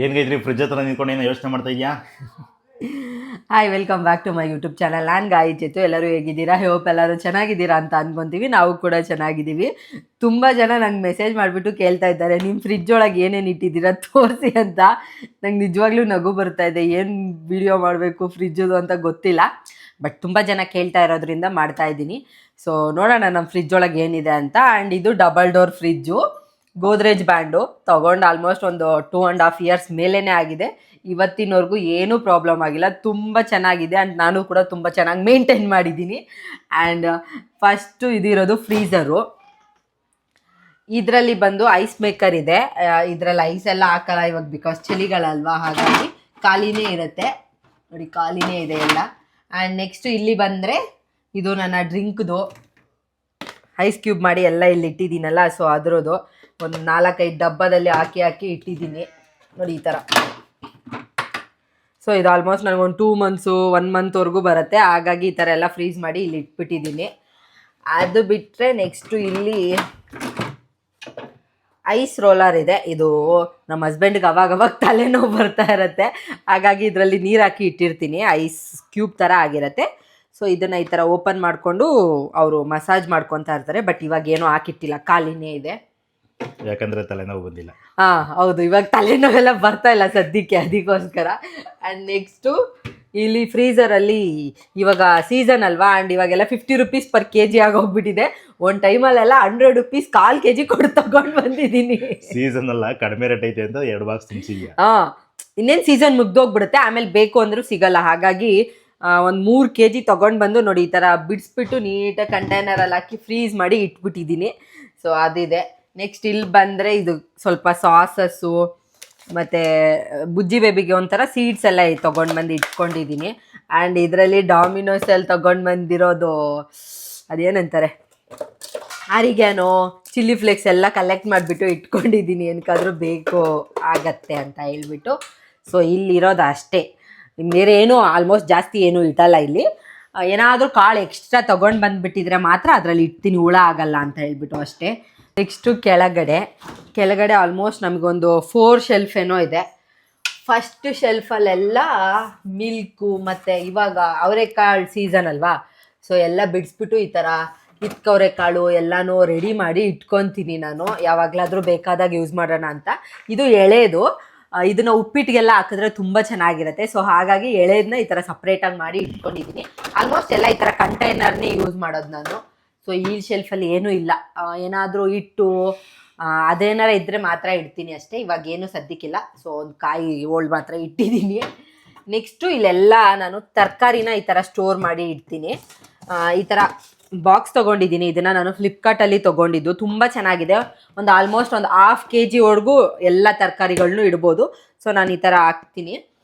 ಏನ್ಗೈತ್ರಿ fridge ಹತ್ರ ನಿಂತ್ಕೊಂಡು ಏನೋ ಯೋಚನೆ ಮಾಡ್ತಾ ಇದೆಯಾ? Hi, welcome back to my YouTube channel. ನಾನು ಗಾಯಿ ಚೇತು. ಎಲ್ಲರೂ ಹೇಗಿದ್ದೀರಾ? ಹೋಪ್ ಎಲ್ಲರೂ ಚೆನ್ನಾಗಿದ್ದೀರಾ ಅಂತ ಅಂದ್ಕೊತೀವಿ. ನಾವು ಕೂಡ ಚೆನ್ನಾಗಿದ್ದೀವಿ. ತುಂಬ ಜನ ನಂಗೆ ಮೆಸೇಜ್ ಮಾಡಿಬಿಟ್ಟು ಕೇಳ್ತಾ ಇದ್ದಾರೆ, ನಿಮ್ಮ ಫ್ರಿಜ್ ಒಳಗೆ ಏನೇನು ಇಟ್ಟಿದ್ದೀರಾ ತೋರಿಸಿ ಅಂತ. ನಂಗೆ ನಿಜವಾಗ್ಲೂ ನಗು ಬರ್ತಾ ಇದೆ, ಏನು ವಿಡಿಯೋ ಮಾಡಬೇಕು ಫ್ರಿಜ್ಜದು ಅಂತ ಗೊತ್ತಿಲ್ಲ. ಬಟ್ ತುಂಬ ಜನ ಕೇಳ್ತಾ ಇರೋದ್ರಿಂದ ಮಾಡ್ತಾ ಇದ್ದೀನಿ. ಸೊ ನೋಡೋಣ ನಮ್ಮ ಫ್ರಿಜ್ ಒಳಗೆ ಏನಿದೆ ಅಂತ. ಆ್ಯಂಡ್ ಇದು double door fridge, Godrej brand. ತೊಗೊಂಡು ಆಲ್ಮೋಸ್ಟ್ ಒಂದು 2.5 years ಮೇಲೇ ಆಗಿದೆ. ಇವತ್ತಿನವರೆಗೂ ಏನೂ ಪ್ರಾಬ್ಲಮ್ ಆಗಿಲ್ಲ, ತುಂಬ ಚೆನ್ನಾಗಿದೆ. ಆ್ಯಂಡ್ ನಾನು ಕೂಡ ತುಂಬ ಚೆನ್ನಾಗಿ ಮೇಂಟೈನ್ ಮಾಡಿದ್ದೀನಿ. ಆ್ಯಂಡ್ ಫಸ್ಟು ಇದಿರೋದು ಫ್ರೀಝರು. ಇದರಲ್ಲಿ ಬಂದು ಐಸ್ ಮೇಕರ್ ಇದೆ. ಇದರಲ್ಲಿ ಐಸ್ ಎಲ್ಲ ಹಾಕಲ್ಲ ಇವಾಗ, ಬಿಕಾಸ್ ಚಳಿಗಳಲ್ವಾ, ಹಾಗಾಗಿ ಖಾಲಿನೇ ಇರುತ್ತೆ. ನೋಡಿ, ಖಾಲಿನೇ ಇದೆ ಎಲ್ಲ. ಆ್ಯಂಡ್ ನೆಕ್ಸ್ಟು ಇಲ್ಲಿ ಬಂದರೆ ಇದು ನನ್ನ ಡ್ರಿಂಕ್ದು ಐಸ್ ಕ್ಯೂಬ್ ಮಾಡಿ ಎಲ್ಲ ಇಲ್ಲಿ ಇಟ್ಟಿದ್ದೀನಲ್ಲ, ಸೊ ಅದರದ್ದು ಒಂದು 4-5 ಡಬ್ಬದಲ್ಲಿ ಹಾಕಿ ಇಟ್ಟಿದ್ದೀನಿ. ನೋಡಿ ಈ ಥರ. ಸೊ ಇದು ಆಲ್ಮೋಸ್ಟ್ ನನಗೊಂದು 2 months 1 monthವರೆಗೂ ಬರುತ್ತೆ. ಹಾಗಾಗಿ ಈ ಥರ ಎಲ್ಲ ಫ್ರೀಸ್ ಮಾಡಿ ಇಲ್ಲಿ ಇಟ್ಬಿಟ್ಟಿದ್ದೀನಿ. ಅದು ಬಿಟ್ಟರೆ ನೆಕ್ಸ್ಟು ಇಲ್ಲಿ ಐಸ್ ರೋಲರ್ ಇದೆ. ಇದು ನಮ್ಮ ಹಸ್ಬೆಂಡ್ಗೆ ಅವಾಗವಾಗ ತಲೆನೋವು ಬರ್ತಾ ಇರುತ್ತೆ, ಹಾಗಾಗಿ ಇದರಲ್ಲಿ ನೀರು ಹಾಕಿ ಇಟ್ಟಿರ್ತೀನಿ. ಐಸ್ ಕ್ಯೂಬ್ ಥರ ಆಗಿರುತ್ತೆ. ಸೊ ಇದನ್ನು ಈ ಥರ ಓಪನ್ ಮಾಡಿಕೊಂಡು ಅವರು ಮಸಾಜ್ ಮಾಡ್ಕೊತಾ ಇರ್ತಾರೆ. ಬಟ್ ಇವಾಗ ಏನೂ ಹಾಕಿಟ್ಟಿಲ್ಲ, ಖಾಲಿನೇ ಇದೆ. ಯಾಕಂದರೆ ತಲೆನೋವು ಬಂದಿಲ್ಲ. ಹಾಂ ಹೌದು, ಇವಾಗ ತಲೆನೋವೆಲ್ಲ ಬರ್ತಾ ಇಲ್ಲ ಸದ್ಯಕ್ಕೆ, ಅದಕ್ಕೋಸ್ಕರ. ಆ್ಯಂಡ್ ನೆಕ್ಸ್ಟು ಇಲ್ಲಿ ಫ್ರೀಝರಲ್ಲಿ ಇವಾಗ ಸೀಸನ್ ಅಲ್ವಾ, ಆ್ಯಂಡ್ ಇವಾಗೆಲ್ಲ 50 rupees per kg ಆಗೋಗ್ಬಿಟ್ಟಿದೆ. ಒಂದು ಟೈಮಲ್ಲೆಲ್ಲ 100 rupees 1/4 kg ಕೊಟ್ಟು ತೊಗೊಂಡು ಬಂದಿದ್ದೀನಿ. ಸೀಸನ್ ಅಲ್ಲ, ಕಡಿಮೆ ರೇಟ್ ಐತೆ ಅಂತ 2 ಬಾಕ್ಸ್ ತಿನ್ಸಿದ್ಯಾ? ಹಾಂ, ಇನ್ನೇನು ಸೀಸನ್ ಮುಗ್ದೋಗ್ಬಿಡುತ್ತೆ, ಆಮೇಲೆ ಬೇಕು ಅಂದರೂ ಸಿಗಲ್ಲ. ಹಾಗಾಗಿ ಒಂದು 3 kg ತೊಗೊಂಡು ಬಂದು ನೋಡಿ ಈ ಥರ ಬಿಡಿಸ್ಬಿಟ್ಟು ನೀಟಾಗಿ ಕಂಟೈನರಲ್ಲಿ ಹಾಕಿ ಫ್ರೀಸ್ ಮಾಡಿ ಇಟ್ಬಿಟ್ಟಿದ್ದೀನಿ. ಸೊ ಅದಿದೆ. ನೆಕ್ಸ್ಟ್ ಇಲ್ಲಿ ಬಂದರೆ ಇದು ಸ್ವಲ್ಪ ಸಾಸಸ್ಸು ಮತ್ತು ಬುಜ್ಜಿ ಬೇಬಿಗೆ ಒಂಥರ ಸೀಡ್ಸ್ ಎಲ್ಲ ತೊಗೊಂಡು ಬಂದು ಇಟ್ಕೊಂಡಿದ್ದೀನಿ. ಆ್ಯಂಡ್ ಇದರಲ್ಲಿ ಡಾಮಿನೋಸಲ್ಲಿ ತೊಗೊಂಡು ಬಂದಿರೋದು ಅದೇನಂತಾರೆ, ಆರಿಗ್ಯಾನೋ, ಚಿಲ್ಲಿ ಫ್ಲೇಕ್ಸ್ ಎಲ್ಲ ಕಲೆಕ್ಟ್ ಮಾಡಿಬಿಟ್ಟು ಇಟ್ಕೊಂಡಿದ್ದೀನಿ, ಏನಕ್ಕಾದ್ರೂ ಬೇಕು ಆಗತ್ತೆ ಅಂತ ಹೇಳ್ಬಿಟ್ಟು. ಸೊ ಇಲ್ಲಿರೋದು ಅಷ್ಟೇ, ಬೇರೆ ಏನೂ ಆಲ್ಮೋಸ್ಟ್ ಜಾಸ್ತಿ ಏನೂ ಇಟ್ಟಲ್ಲ ಇಲ್ಲಿ. ಏನಾದರೂ ಕಾಳು ಎಕ್ಸ್ಟ್ರಾ ತೊಗೊಂಡು ಬಂದುಬಿಟ್ಟಿದ್ರೆ ಮಾತ್ರ ಅದರಲ್ಲಿ ಇಡ್ತೀನಿ, ಹುಳ ಆಗಲ್ಲ ಅಂತ ಹೇಳ್ಬಿಟ್ಟು ಅಷ್ಟೇ. ನೆಕ್ಸ್ಟು ಕೆಳಗಡೆ ಆಲ್ಮೋಸ್ಟ್ ನಮಗೊಂದು 4 shelf ಏನೋ ಇದೆ. ಫಸ್ಟ್ ಶೆಲ್ಫಲ್ಲೆಲ್ಲ ಮಿಲ್ಕು ಮತ್ತು ಇವಾಗ ಅವರೆಕಾಳು ಸೀಸನ್ ಅಲ್ವಾ, ಸೊ ಎಲ್ಲ ಬಿಡಿಸ್ಬಿಟ್ಟು ಈ ಥರ ಅವರೆಕಾಳು ಎಲ್ಲನೂ ರೆಡಿ ಮಾಡಿ ಇಟ್ಕೊತೀನಿ ನಾನು, ಯಾವಾಗಲಾದರೂ ಬೇಕಾದಾಗ ಯೂಸ್ ಮಾಡೋಣ ಅಂತ. ಇದು ಎಳೆದು, ಇದನ್ನು ಉಪ್ಪಿಟ್ಟಿಗೆಲ್ಲ ಹಾಕಿದ್ರೆ ತುಂಬ ಚೆನ್ನಾಗಿರುತ್ತೆ. ಸೊ ಹಾಗಾಗಿ ಎಳೆದನ್ನ ಈ ಥರ ಸಪ್ರೇಟಾಗಿ ಮಾಡಿ ಇಟ್ಕೊಂಡಿದ್ದೀನಿ. ಆಲ್ಮೋಸ್ಟ್ ಎಲ್ಲ ಈ ಥರ ಕಂಟೈನರ್ನೇ ಯೂಸ್ ಮಾಡೋದು ನಾನು. ಸೊ ಈ ಶೆಲ್ಫಲ್ಲಿ ಏನೂ ಇಲ್ಲ, ಏನಾದರೂ ಇಟ್ಟು ಅದೇನಾರ ಇದ್ದರೆ ಮಾತ್ರ ಇಡ್ತೀನಿ ಅಷ್ಟೇ. ಇವಾಗ ಏನು ಸದ್ಯಕ್ಕಿಲ್ಲ. ಸೊ ಒಂದು ಕಾಯಿ ಹೋಳು ಮಾತ್ರ ಇಟ್ಟಿದ್ದೀನಿ. ನೆಕ್ಸ್ಟು ಇಲ್ಲೆಲ್ಲ ನಾನು ತರಕಾರಿನ ಈ ಥರ ಸ್ಟೋರ್ ಮಾಡಿ ಇಡ್ತೀನಿ. ಈ ಥರ ಬಾಕ್ಸ್ ತೊಗೊಂಡಿದ್ದೀನಿ, ಇದನ್ನು ನಾನು ಫ್ಲಿಪ್ಕಾರ್ಟಲ್ಲಿ ತೊಗೊಂಡಿದ್ದು. ತುಂಬ ಚೆನ್ನಾಗಿದೆ. ಒಂದು ಆಲ್ಮೋಸ್ಟ್ ಒಂದು 1/2 kg ಎಲ್ಲ ತರಕಾರಿಗಳನ್ನೂ ಇಡ್ಬೋದು. ಸೊ ನಾನು ಈ ಥರ ಹಾಕ್ತೀನಿ.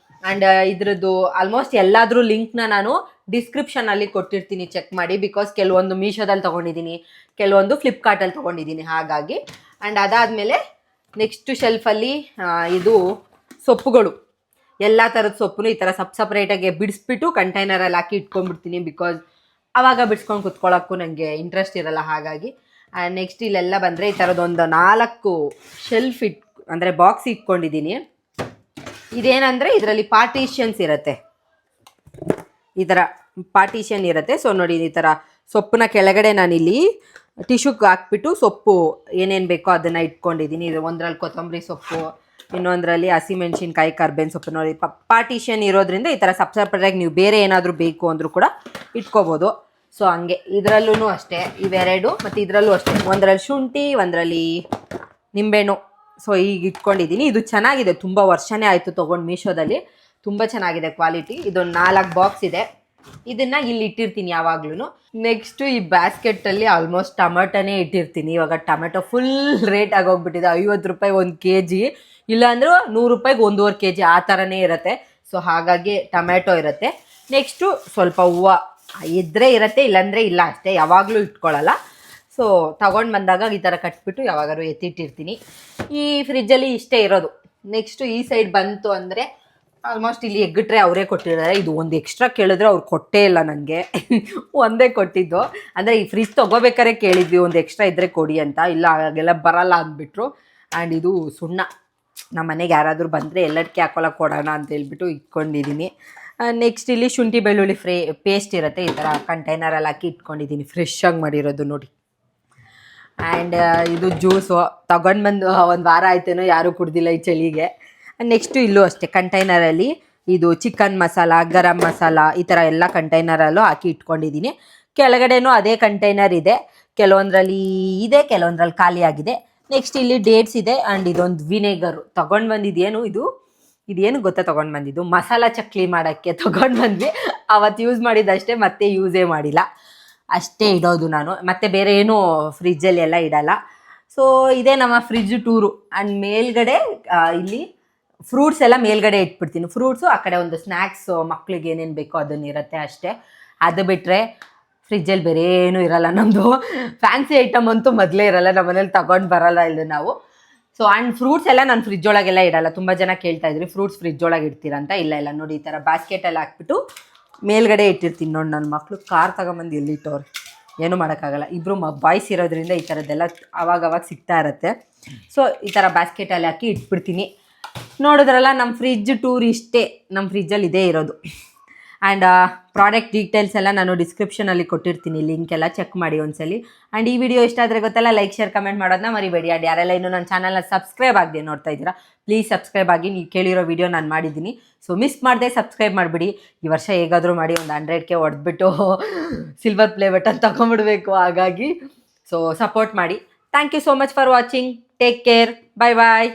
ಆ್ಯಂಡ್ ಇದ್ರದ್ದು ಆಲ್ಮೋಸ್ಟ್ ಎಲ್ಲಾದರೂ ಲಿಂಕ್ನ ನಾನು ಡಿಸ್ಕ್ರಿಪ್ಷನಲ್ಲಿ ಕೊಟ್ಟಿರ್ತೀನಿ, ಚೆಕ್ ಮಾಡಿ. ಬಿಕಾಸ್ ಕೆಲವೊಂದು ಮೀಶೋದಲ್ಲಿ ತೊಗೊಂಡಿದ್ದೀನಿ, ಕೆಲವೊಂದು ಫ್ಲಿಪ್ಕಾರ್ಟಲ್ಲಿ ತೊಗೊಂಡಿದ್ದೀನಿ, ಹಾಗಾಗಿ. ಆ್ಯಂಡ್ ಅದಾದಮೇಲೆ ನೆಕ್ಸ್ಟ್ ಶೆಲ್ಫಲ್ಲಿ ಇದು ಸೊಪ್ಪುಗಳು, ಎಲ್ಲ ಥರದ ಸೊಪ್ಪು ಈ ಥರ ಸಪ್ರೇಟಾಗಿ ಬಿಡಿಸ್ಬಿಟ್ಟು ಕಂಟೈನರಲ್ಲಿ ಹಾಕಿ ಇಟ್ಕೊಂಡ್ಬಿಡ್ತೀನಿ. ಬಿಕಾಸ್ ಆವಾಗ ಬಿಡಿಸ್ಕೊಂಡು ಕುತ್ಕೊಳ್ಳೋಕ್ಕೂ ನನಗೆ ಇಂಟ್ರೆಸ್ಟ್ ಇರಲ್ಲ, ಹಾಗಾಗಿ. ಆ್ಯಂಡ್ ನೆಕ್ಸ್ಟ್ ಇಲ್ಲೆಲ್ಲ ಬಂದರೆ ಈ ಥರದೊಂದು 4 ಶೆಲ್ಫ್ ಅಂದರೆ ಬಾಕ್ಸ್ ಇಟ್ಕೊಂಡಿದ್ದೀನಿ. ಇದೇನಂದರೆ ಇದರಲ್ಲಿ ಪಾರ್ಟಿಷನ್ಸ್ ಇರುತ್ತೆ, ಈ ಥರ ಪಾರ್ಟಿಷನ್ ಇರುತ್ತೆ. ಸೊ ನೋಡಿ, ಈ ಥರ ಸೊಪ್ಪನ್ನ ಕೆಳಗಡೆ ನಾನಿಲ್ಲಿ ಟಿಶ್ಯೂಗೆ ಹಾಕ್ಬಿಟ್ಟು ಸೊಪ್ಪು ಏನೇನು ಬೇಕೋ ಅದನ್ನು ಇಟ್ಕೊಂಡಿದ್ದೀನಿ. ಇದು ಒಂದರಲ್ಲಿ ಕೊತ್ತಂಬರಿ ಸೊಪ್ಪು, ಇನ್ನೊಂದರಲ್ಲಿ ಹಸಿಮೆಣ್ಸಿನ್ಕಾಯಿ, ಕರ್ಬೇವಿನ ಸೊಪ್ಪು. ನೋಡಿ, ಪಾರ್ಟಿಷನ್ ಇರೋದ್ರಿಂದ ಈ ಥರ ಸಪ್ರೇಟಾಗಿ ನೀವು ಬೇರೆ ಏನಾದರೂ ಬೇಕು ಅಂದರೂ ಕೂಡ ಇಟ್ಕೋಬೋದು. ಸೊ ಹಂಗೆ ಇದರಲ್ಲೂ ಅಷ್ಟೇ, ಇವೆರಡು. ಮತ್ತು ಇದರಲ್ಲೂ ಅಷ್ಟೇ, ಒಂದರಲ್ಲಿ ಶುಂಠಿ, ಒಂದರಲ್ಲಿ ನಿಂಬೆಹಣ್ಣು. ಸೊ ಈಗ ಇಟ್ಕೊಂಡಿದ್ದೀನಿ. ಇದು ಚೆನ್ನಾಗಿದೆ, ತುಂಬ ವರ್ಷನೇ ಆಯಿತು ತೊಗೊಂಡು ಮೀಶೋದಲ್ಲಿ. ತುಂಬ ಚೆನ್ನಾಗಿದೆ ಕ್ವಾಲಿಟಿ. ಇದೊಂದು 4 ಬಾಕ್ಸ್ ಇದೆ, ಇದನ್ನು ಇಲ್ಲಿ ಇಟ್ಟಿರ್ತೀನಿ ಯಾವಾಗ್ಲೂ. ನೆಕ್ಸ್ಟು ಈ ಬ್ಯಾಸ್ಕೆಟಲ್ಲಿ ಆಲ್ಮೋಸ್ಟ್ ಟೊಮೆಟೊನೇ ಇಟ್ಟಿರ್ತೀನಿ. ಇವಾಗ ಟೊಮೆಟೊ ಫುಲ್ ರೇಟ್ ಆಗೋಗ್ಬಿಟ್ಟಿದೆ, 50 ರೂಪಾಯಿ 1 kg, ಇಲ್ಲಾಂದ್ರೆ 100 ರೂಪಾಯಿಗೆ 1.5 kg ಆ ಥರನೇ ಇರುತ್ತೆ. ಸೊ ಹಾಗಾಗಿ ಟೊಮೆಟೊ ಇರುತ್ತೆ. ನೆಕ್ಸ್ಟು ಸ್ವಲ್ಪ ಹೂವು ಇದ್ದರೆ ಇರುತ್ತೆ, ಇಲ್ಲಾಂದರೆ ಇಲ್ಲ ಅಷ್ಟೇ, ಯಾವಾಗಲೂ ಇಟ್ಕೊಳ್ಳಲ್ಲ. ಸೊ ತಗೊಂಡು ಬಂದಾಗ ಈ ಥರ ಕಟ್ಬಿಟ್ಟು ಯಾವಾಗಾದ್ರು ಎತ್ತಿಟ್ಟಿರ್ತೀನಿ. ಈ ಫ್ರಿಜ್ಜಲ್ಲಿ ಇಷ್ಟೇ ಇರೋದು. ನೆಕ್ಸ್ಟು ಈ ಸೈಡ್ ಬಂತು ಅಂದರೆ ಆಲ್ಮೋಸ್ಟ್ ಇಲ್ಲಿ ಎಗ್ಗಿಟ್ರೆ ಅವರೇ ಕೊಟ್ಟಿದ್ದಾರೆ. ಇದು ಒಂದು ಎಕ್ಸ್ಟ್ರಾ ಕೇಳಿದ್ರೆ ಅವ್ರು ಕೊಟ್ಟೇ ಇಲ್ಲ ನನಗೆ, ಒಂದೇ ಕೊಟ್ಟಿದ್ದು. ಅಂದರೆ ಈ ಫ್ರಿಜ್ ತೊಗೋಬೇಕಾರೆ ಕೇಳಿದ್ವಿ ಒಂದು ಎಕ್ಸ್ಟ್ರಾ ಇದ್ದರೆ ಕೊಡಿ ಅಂತ, ಇಲ್ಲ ಹಾಗೆಲ್ಲ ಬರಲ್ಲ ಅಂದ್ಬಿಟ್ರು. ಆ್ಯಂಡ್ ಇದು ಸುಣ್ಣ, ನಮ್ಮ ಮನೆಗೆ ಯಾರಾದರೂ ಬಂದರೆ ಎಲ್ಲದಕ್ಕೆ ಹಾಕೊಳ್ಳೋಕೆ ಕೊಡೋಣ ಅಂತ ಹೇಳ್ಬಿಟ್ಟು ಇಟ್ಕೊಂಡಿದ್ದೀನಿ. ನೆಕ್ಸ್ಟ್ ಇಲ್ಲಿ ಶುಂಠಿ ಬೆಳ್ಳುಳ್ಳಿ ಪೇಸ್ಟ್ ಇರುತ್ತೆ, ಈ ಥರ ಕಂಟೈನರಲ್ಲಿ ಹಾಕಿ ಇಟ್ಕೊಂಡಿದ್ದೀನಿ, ಫ್ರೆಶ್ ಆಗಿ ಮಾಡಿರೋದು ನೋಡಿ. ಆ್ಯಂಡ್ ಇದು ಜ್ಯೂಸು ತಗೊಂಡು ಬಂದು ಒಂದು ವಾರ ಆಯ್ತೇನೋ ಯಾರೂ ಕುಡ್ದಿಲ್ಲ ಈ ಚಳಿಗೆ. ನೆಕ್ಸ್ಟು ಇಲ್ಲೂ ಅಷ್ಟೇ ಕಂಟೈನರಲ್ಲಿ ಇದು ಚಿಕನ್ ಮಸಾಲ, ಗರಂ ಮಸಾಲ ಈ ಥರ ಎಲ್ಲ ಕಂಟೈನರಲ್ಲೂ ಹಾಕಿ ಇಟ್ಕೊಂಡಿದ್ದೀನಿ. ಕೆಳಗಡೆನೂ ಅದೇ ಕಂಟೈನರ್ ಇದೆ, ಕೆಲವೊಂದರಲ್ಲಿ ಇದೆ, ಕೆಲವೊಂದರಲ್ಲಿ ಖಾಲಿ ಆಗಿದೆ. ನೆಕ್ಸ್ಟ್ ಇಲ್ಲಿ ಡೇಟ್ಸ್ ಇದೆ ಆ್ಯಂಡ್ ಇದೊಂದು ವಿನೆಗರು ತೊಗೊಂಡು ಬಂದಿದ್ದೇನು ಇದೇನು ಗೊತ್ತಾ ತೊಗೊಂಡು ಬಂದಿದ್ದು, ಮಸಾಲ ಚಕ್ಲಿ ಮಾಡೋಕ್ಕೆ ತೊಗೊಂಡು ಬಂದ್ವಿ. ಅವತ್ತು ಯೂಸ್ ಮಾಡಿದ್ದಷ್ಟೇ, ಮತ್ತೆ ಯೂಸೇ ಮಾಡಿಲ್ಲ, ಅಷ್ಟೇ ಇಡೋದು ನಾನು. ಮತ್ತು ಬೇರೆ ಏನೂ ಫ್ರಿಜ್ಜಲ್ಲಿ ಎಲ್ಲ ಇಡಲ್ಲ. ಸೊ ಇದೇ ನಮ್ಮ ಫ್ರಿಜ್ ಟೂರು. ಆ್ಯಂಡ್ ಮೇಲ್ಗಡೆ ಇಲ್ಲಿ ಫ್ರೂಟ್ಸ್ ಎಲ್ಲ ಮೇಲ್ಗಡೆ ಇಟ್ಬಿಡ್ತೀನಿ. ಫ್ರೂಟ್ಸು ಆ ಕಡೆ ಒಂದು ಸ್ನ್ಯಾಕ್ಸು ಮಕ್ಳಿಗೆ ಏನೇನು ಬೇಕೋ ಅದನ್ನಿರುತ್ತೆ ಅಷ್ಟೇ. ಅದು ಬಿಟ್ಟರೆ ಫ್ರಿಜ್ಜಲ್ಲಿ ಬೇರೆ ಏನೂ ಇರಲ್ಲ ನಮ್ಮದು. ಫ್ಯಾನ್ಸಿ ಐಟಮ್ ಅಂತೂ ಮೊದಲೇ ಇರಲ್ಲ, ನಮ್ಮ ಮನೇಲಿ ತಗೊಂಡು ಬರಲ್ಲ ಇಲ್ಲ ನಾವು. ಸೊ ಆ್ಯಂಡ್ ಫ್ರೂಟ್ಸ್ ಎಲ್ಲ ನಾನು ಫ್ರಿಜ್ ಒಳಗೆಲ್ಲ ಇಡಲ್ಲ. ತುಂಬ ಜನ ಕೇಳ್ತಾ ಇದ್ರಿ ಫ್ರೂಟ್ಸ್ ಫ್ರಿಜ್ ಒಳಗೆ ಇಡ್ತೀರಾ ಅಂತ. ಇಲ್ಲ ನೋಡಿ, ಈ ಥರ ಬಾಸ್ಕೆಟಲ್ಲಿ ಹಾಕ್ಬಿಟ್ಟು ಮೇಲ್ಗಡೆ ಇಟ್ಟಿರ್ತೀನಿ. ನೋಡಿ ನನ್ನ ಮಕ್ಕಳು ಕಾರ್ ತಗೊಂಬಂದು ಎಲ್ಲಿಟ್ಟವ್ರು, ಏನೂ ಮಾಡೋಕ್ಕಾಗಲ್ಲ. ಇಬ್ಬರು ಬಾಯ್ಸ್ ಇರೋದ್ರಿಂದ ಈ ಥರದ್ದೆಲ್ಲ ಅವಾಗವಾಗ ಸಿಗ್ತಾ ಇರುತ್ತೆ. ಸೊ ಈ ಥರ ಬಾಸ್ಕೆಟಲ್ಲಿ ಹಾಕಿ ಇಟ್ಬಿಡ್ತೀನಿ. ನೋಡಿದ್ರಲ್ಲ ನಮ್ಮ ಫ್ರಿಜ್ ಟೂರ್ ಇಷ್ಟೇ. ನಮ್ಮ ಫ್ರಿಜ್ಜಲ್ಲಿ ಇದೇ ಇರೋದು. ಆ್ಯಂಡ್ ಪ್ರಾಡಕ್ಟ್ ಡೀಟೇಲ್ಸ್ ಎಲ್ಲ ನಾನು ಡಿಸ್ಕ್ರಿಪ್ಷನಲ್ಲಿ ಕೊಟ್ಟಿರ್ತೀನಿ, ಲಿಂಕ್ ಎಲ್ಲ ಚೆಕ್ ಮಾಡಿ ಒಂದ್ಸಲಿ. ಆ್ಯಂಡ್ ಈ ವಿಡಿಯೋ ಇಷ್ಟ ಆದರೆ ಗೊತ್ತಲ್ಲ, ಲೈಕ್ ಶೇರ್ ಕಮೆಂಟ್ ಮಾಡೋದನ್ನ ಮರಿಬೇಡಿ. ಆ್ಯಂಡ್ ಯಾರೆಲ್ಲ ಇನ್ನೂ ನನ್ನ ಚಾನಲ್ನ ಸಬ್ಸ್ಕ್ರೈಬ್ ಆಗದೆ ನೋಡ್ತಾ ಇದ್ದೀರಾ, ಪ್ಲೀಸ್ ಸಬ್ಸ್ಕ್ರೈಬ್ ಆಗಿ. ನೀವು ಕೇಳಿರೋ ವಿಡಿಯೋ ನಾನು ಮಾಡಿದ್ದೀನಿ, ಸೊ ಮಿಸ್ ಮಾಡದೆ ಸಬ್ಸ್ಕ್ರೈಬ್ ಮಾಡಿಬಿಡಿ. ಈ ವರ್ಷ ಹೇಗಾದರೂ ಮಾಡಿ ಒಂದು 100K ಹೊಡೆದ್ಬಿಟ್ಟು ಸಿಲ್ವರ್ ಪ್ಲೇ ಬಟನ್ ತೊಗೊಂಬಿಡ್ಬೇಕು. ಹಾಗಾಗಿ ಸೊ ಸಪೋರ್ಟ್ ಮಾಡಿ. Thank you so much for watching. Take care. Bye bye.